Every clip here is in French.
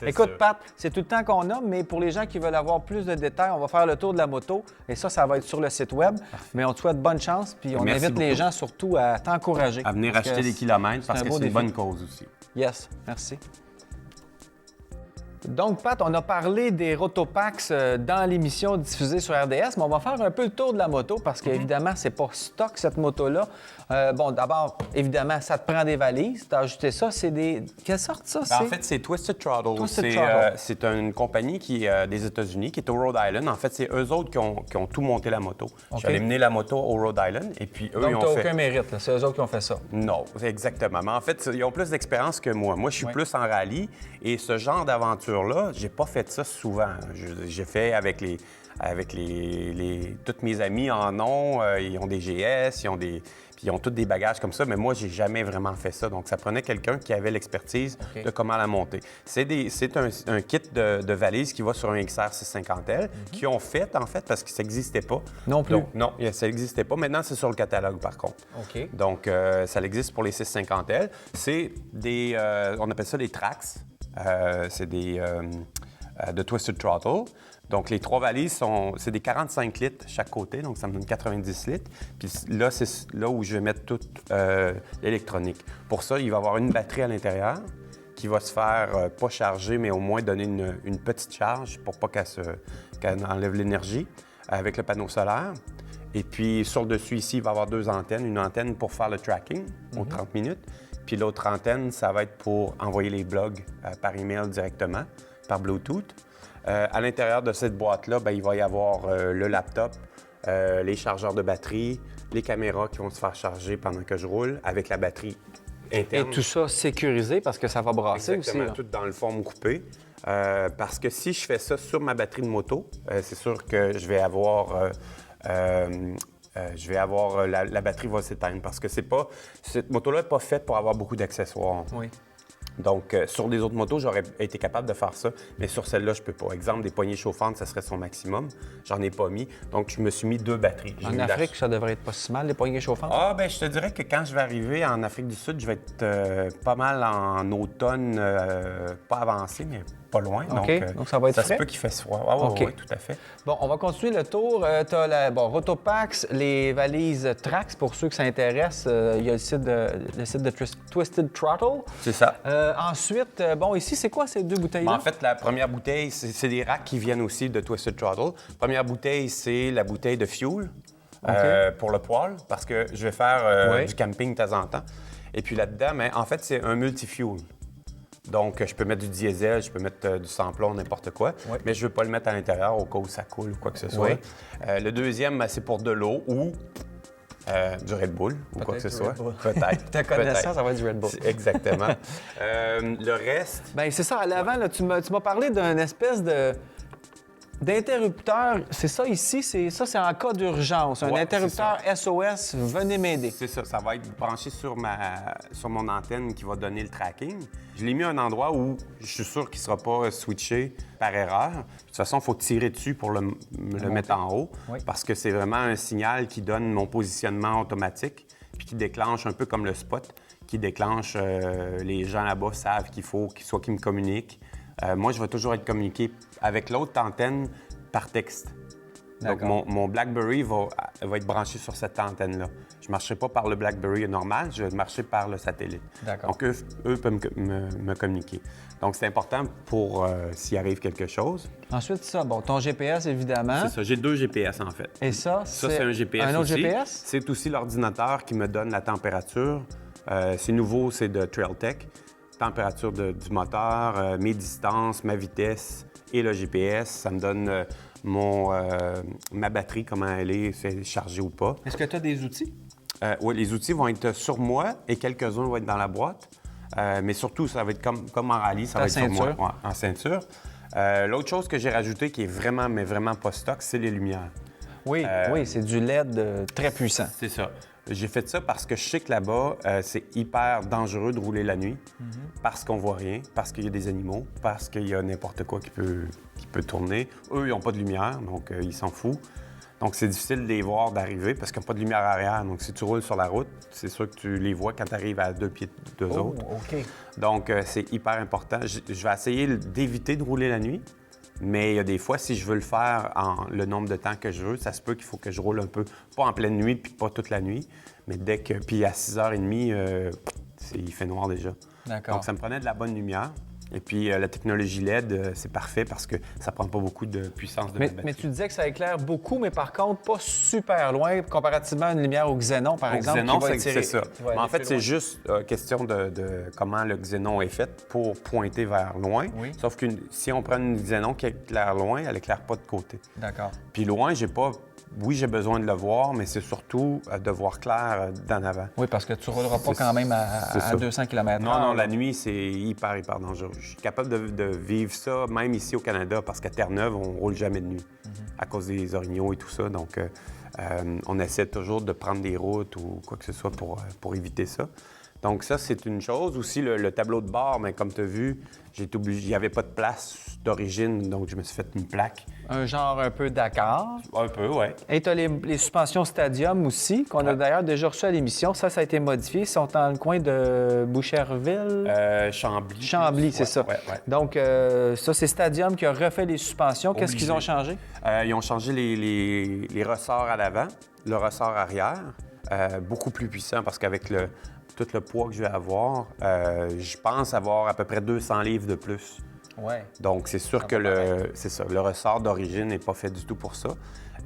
Écoute, sûr. Pat, c'est tout le temps qu'on a, mais pour les gens qui veulent avoir plus de détails, on va faire le tour de la moto et ça va être sur le site web. Mais on te souhaite bonne chance, puis on Merci invite les beaucoup. gens surtout à t'encourager. À venir Parce que acheter des kilomètres parce un que beau c'est une défi. bonne cause aussi. Yes, merci. Donc, Pat, on a parlé des Rotopax dans l'émission diffusée sur RDS, mais on va faire un peu le tour de la moto parce qu'évidemment, c'est pas stock cette moto-là. Bon, d'abord, évidemment, ça te prend des valises. Tu as ajouté ça. C'est des. Quelle sorte ça? En fait, c'est Twisted Throttle. Twisted Throttle. C'est une compagnie qui est des États-Unis, qui est au Rhode Island. En fait, c'est eux autres qui ont tout monté la moto. Je suis allé mener la moto au Rhode Island et puis eux, Donc, ils ont tu n'as fait... aucun mérite. là. C'est eux autres qui ont fait ça. Non, exactement. Mais en fait, ils ont plus d'expérience que moi. Moi, je suis plus en rallye et ce genre d'aventure-là, j'ai pas fait ça souvent. J'ai fait avec tous mes amis en ont. Ils ont des GS, puis ils ont tous des bagages comme ça, mais moi, j'ai jamais vraiment fait ça. Donc, ça prenait quelqu'un qui avait l'expertise de comment la monter. C'est un kit de valise qui va sur un XR 650L, qui ont fait, en fait, parce que ça n'existait pas. Non plus? Donc, non, ça n'existait pas. Maintenant, c'est sur le catalogue, par contre. OK. Donc, ça existe pour les 650L. C'est des... on appelle ça des Trax. C'est des... de Twisted Throttle. Donc, les 3 valises c'est des 45 litres chaque côté, donc ça me donne 90 litres. Puis là, c'est là où je vais mettre toute l'électronique. Pour ça, il va y avoir une batterie à l'intérieur qui va se faire pas charger, mais au moins donner une petite charge pour pas qu'elle enlève l'énergie avec le panneau solaire. Et puis, sur le dessus ici, il va y avoir 2 antennes. Une antenne pour faire le tracking aux 30 minutes. Puis l'autre antenne, ça va être pour envoyer les blogs par email directement, par Bluetooth. À l'intérieur de cette boîte-là, il va y avoir le laptop, les chargeurs de batterie, les caméras qui vont se faire charger pendant que je roule avec la batterie interne. Et tout ça sécurisé parce que ça va brasser Exactement, aussi. là. tout dans le forme coupé. Parce que si je fais ça sur ma batterie de moto, c'est sûr que je vais avoir... la batterie va s'éteindre parce que cette moto-là n'est pas faite pour avoir beaucoup d'accessoires. Oui. Donc, sur les autres motos, j'aurais été capable de faire ça, mais sur celle-là, je peux pas. Exemple, des poignées chauffantes, ça serait son maximum. J'en ai pas mis. Donc, je me suis mis 2 batteries. En Afrique, ça devrait être pas si mal, les poignées chauffantes. Ah, ben je te dirais que quand je vais arriver en Afrique du Sud, je vais être pas mal en automne, pas avancé, mais pas loin. OK. Donc, ça va être ça frais? se peut qu'il fasse froid. Ah, OK. oui, tout à fait. Bon, on va continuer le tour. Tu as Rotopax, les valises Trax, pour ceux que ça intéresse. Il y a le site de Twisted Throttle. C'est ça. Ensuite, ici, c'est quoi ces 2 bouteilles-là? En fait, la première bouteille, c'est des racks qui viennent aussi de Twisted Throttle. Première bouteille, c'est la bouteille de fuel pour le poêle, parce que je vais faire du camping de temps en temps. Et puis là-dedans, mais en fait, c'est un multi-fuel. Donc, je peux mettre du diesel, je peux mettre du sans-plomb, n'importe quoi, mais je ne veux pas le mettre à l'intérieur au cas où ça coule ou quoi que ce soit. Le deuxième, c'est pour de l'eau ou du Red Bull ou quoi que ce soit. Peut-être. Ta connaissance, ça va être du Red Bull. Exactement. Le reste... Bien, c'est ça. À l'avant, là, tu m'as parlé d'une espèce d'interrupteur. C'est ça ici, c'est en cas d'urgence. Un Ouais, interrupteur SOS, venez m'aider. C'est ça, ça va être branché sur mon antenne qui va donner le tracking. Je l'ai mis à un endroit où je suis sûr qu'il ne sera pas switché par erreur. De toute façon, il faut tirer dessus pour le mettre en haut parce que c'est vraiment un signal qui donne mon positionnement automatique puis qui déclenche un peu comme le spot, qui déclenche les gens là-bas savent qu'il faut qu'ils me communiquent. Moi, je vais toujours être communiqué avec l'autre antenne par texte. Donc, mon BlackBerry va être branché sur cette antenne-là. Je ne marcherai pas par le BlackBerry normal, je vais marcher par le satellite. Donc, eux peuvent me communiquer. Donc, c'est important pour s'il arrive quelque chose. Ensuite, ça, ton GPS, évidemment. C'est ça, j'ai 2 GPS, en fait. Et ça, c'est un GPS un autre aussi. GPS? C'est aussi l'ordinateur qui me donne la température. C'est nouveau, c'est de Trailtech. Température du moteur, mes distances, ma vitesse et le GPS. Ça me donne ma batterie, comment elle est, si elle est chargée ou pas. Est-ce que tu as des outils? Oui, les outils vont être sur moi et quelques-uns vont être dans la boîte. Mais surtout, ça va être comme en rallye, ça va être sur moi, en ceinture. L'autre chose que j'ai rajouté qui est vraiment, mais vraiment pas stock, c'est les lumières. Oui, c'est du LED très puissant. C'est ça. J'ai fait ça parce que je sais que là-bas, c'est hyper dangereux de rouler la nuit parce qu'on voit rien, parce qu'il y a des animaux, parce qu'il y a n'importe quoi qui peut tourner. Eux, ils n'ont pas de lumière, donc ils s'en foutent. Donc, c'est difficile de les voir d'arriver parce qu'il n'y a pas de lumière arrière. Donc, si tu roules sur la route, c'est sûr que tu les vois quand tu arrives à 2 pieds d'eux autres. OK. Donc, c'est hyper important. Je vais essayer d'éviter de rouler la nuit, mais il y a des fois, si je veux le faire en le nombre de temps que je veux, ça se peut qu'il faut que je roule un peu, pas en pleine nuit puis pas toute la nuit, mais dès que... Puis à 6h30, il fait noir déjà. D'accord. Donc, ça me prenait de la bonne lumière. Et puis, la technologie LED, c'est parfait parce que ça prend pas beaucoup de puissance de ma batterie. Mais tu disais que ça éclaire beaucoup, mais par contre, pas super loin, comparativement à une lumière au xénon, par exemple. Xénon, qui va c'est ça. Mais en fait, plus c'est loin. juste question de comment le xénon est fait pour pointer vers loin. Oui. Sauf que si on prend une xénon qui éclaire loin, elle éclaire pas de côté. D'accord. Puis loin, j'ai pas... Oui, j'ai besoin de le voir, mais c'est surtout de voir clair d'en avant. Oui, parce que tu ne rouleras pas quand même à 200 km/h. Non, la nuit, c'est hyper dangereux. Je suis capable de vivre ça, même ici au Canada, parce qu'à Terre-Neuve, on roule jamais de nuit à cause des orignaux et tout ça. Donc, on essaie toujours de prendre des routes ou quoi que ce soit pour éviter ça. Donc, ça, c'est une chose. Aussi, le tableau de bord, mais comme tu as vu, j'ai été obligé. Il n'y avait pas de place d'origine, donc je me suis fait une plaque. Un genre un peu Dakar. Un peu, oui. Et tu as les suspensions Stadium aussi, qu'on a d'ailleurs déjà reçu à l'émission. Ça a été modifié. Ils sont dans le coin de Boucherville. Chambly. Chambly, c'est ça. Ouais. Donc, ça, c'est Stadium qui a refait les suspensions. Qu'est-ce qu'ils ont changé? Ils ont changé les ressorts à l'avant, le ressort arrière, beaucoup plus puissant parce qu'avec tout le poids que je vais avoir, je pense avoir à peu près 200 livres de plus. Ouais. Donc, c'est sûr que le ressort d'origine n'est pas fait du tout pour ça.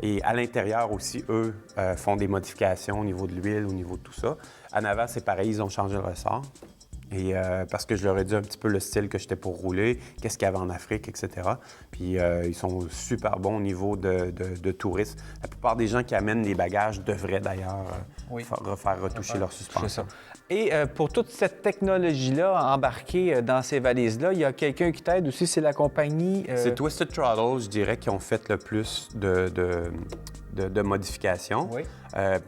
Et à l'intérieur aussi, eux, font des modifications au niveau de l'huile, au niveau de tout ça. En avant, c'est pareil, ils ont changé le ressort. Et parce que je leur ai dit un petit peu le style que j'étais pour rouler, qu'est-ce qu'il y avait en Afrique, etc. Puis ils sont super bons au niveau de tourisme. La plupart des gens qui amènent des bagages devraient d'ailleurs refaire retoucher leur suspension. C'est ça. Et pour toute cette technologie-là embarquée dans ces valises-là, il y a quelqu'un qui t'aide aussi, c'est la compagnie... C'est Twisted Throttle, je dirais, qui ont fait le plus de modifications. Oui.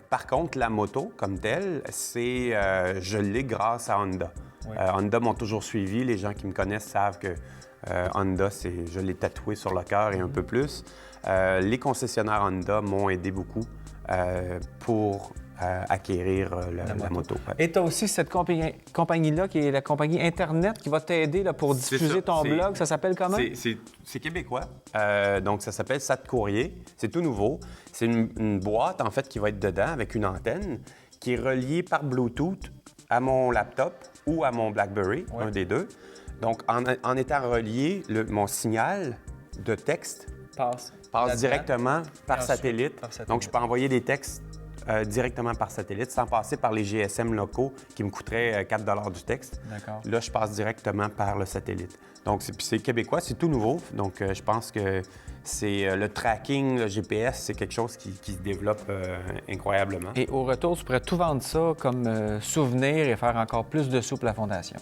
Par contre, la moto, comme telle, je l'ai grâce à Honda. Oui. Honda m'ont toujours suivi. Les gens qui me connaissent savent que Honda, je l'ai tatoué sur le cœur et un peu plus. Les concessionnaires Honda m'ont aidé beaucoup pour acquérir la moto. Ouais. Et tu as aussi cette compagnie-là, qui est la compagnie Internet, qui va t'aider là, pour diffuser ton blog. Ça s'appelle comment? C'est québécois. Donc, ça s'appelle SAT Courrier. C'est tout nouveau. C'est une boîte, en fait, qui va être dedans avec une antenne qui est reliée par Bluetooth à mon laptop ou à mon BlackBerry, un des deux. Donc, en étant relié, mon signal de texte passe directement par satellite. Donc, je peux envoyer des textes directement par satellite sans passer par les GSM locaux qui me coûteraient 4 du texte. D'accord. Là, je passe directement par le satellite. Donc, c'est québécois, c'est tout nouveau. Donc, je pense que c'est le tracking, le GPS, c'est quelque chose qui se développe incroyablement. Et au retour, tu pourrais tout vendre ça comme souvenir et faire encore plus de sous pour la Fondation.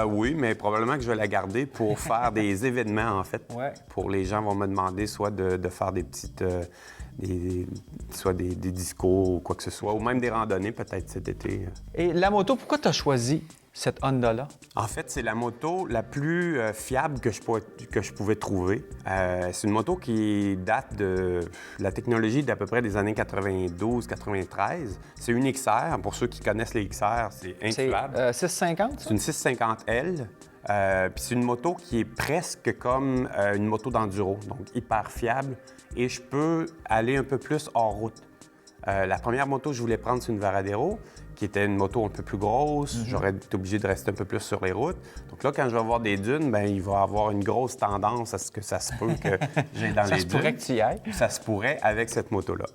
Oui, mais probablement que je vais la garder pour faire des événements, en fait. Ouais. Pour les gens vont me demander soit de faire des petites... soit des discours ou quoi que ce soit, ou même des randonnées peut-être cet été. Et la moto, pourquoi tu as choisi cette Honda-là? En fait, c'est la moto la plus fiable que je pouvais trouver. C'est une moto qui date de la technologie d'à peu près des années 92-93. C'est une XR. Pour ceux qui connaissent les XR, c'est intuable. C'est 650? C'est une 650L. Puis c'est une moto qui est presque comme une moto d'enduro, donc hyper fiable. Et je peux aller un peu plus hors route. La première moto que je voulais prendre, c'est une Varadero, qui était une moto un peu plus grosse. J'aurais été obligé de rester un peu plus sur les routes. Donc là, quand je vais voir des dunes, bien, il va y avoir une grosse tendance à ce que ça se peut que j'aille dans les dunes. Ça se pourrait que tu y ailles. Ça se pourrait avec cette moto-là.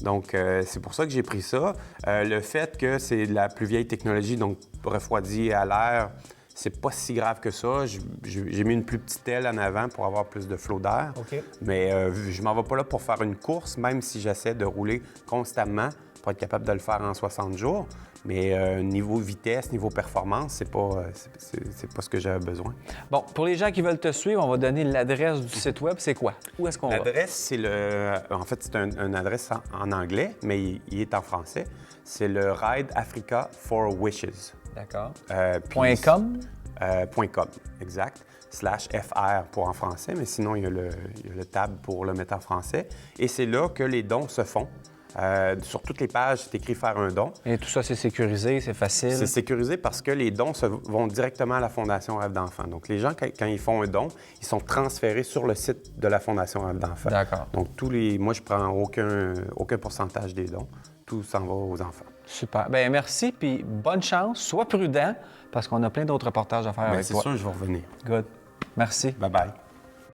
Donc, c'est pour ça que j'ai pris ça. Le fait que c'est de la plus vieille technologie, donc refroidi à l'air, c'est pas si grave que ça. J'ai mis une plus petite aile en avant pour avoir plus de flot d'air. OK. Mais je m'en vais pas là pour faire une course, même si j'essaie de rouler constamment pour être capable de le faire en 60 jours. Mais niveau vitesse, niveau performance, c'est pas ce que j'avais besoin. Bon, pour les gens qui veulent te suivre, on va donner l'adresse du site web. C'est quoi? Où est-ce qu'on va? L'adresse, c'est En fait, c'est une adresse en anglais, mais il est en français. C'est le Ride Africa for Wishes. D'accord. Puis, .com? .com, exact. /FR pour en français, mais sinon, il y a le tab pour le mettre en français. Et c'est là que les dons se font. Sur toutes les pages, c'est écrit « Faire un don ». Et tout ça, c'est sécurisé, c'est facile? C'est sécurisé parce que les dons vont directement à la Fondation Rêve d'enfant. Donc, les gens, quand ils font un don, ils sont transférés sur le site de la Fondation Rêve d'enfant. D'accord. Donc, moi, je prends aucun pourcentage des dons. Tout s'en va aux enfants. Super. Bien, merci, puis bonne chance. Sois prudent, parce qu'on a plein d'autres reportages à faire avec C'est toi. sûr, je vais revenir. Good. Merci. Bye-bye.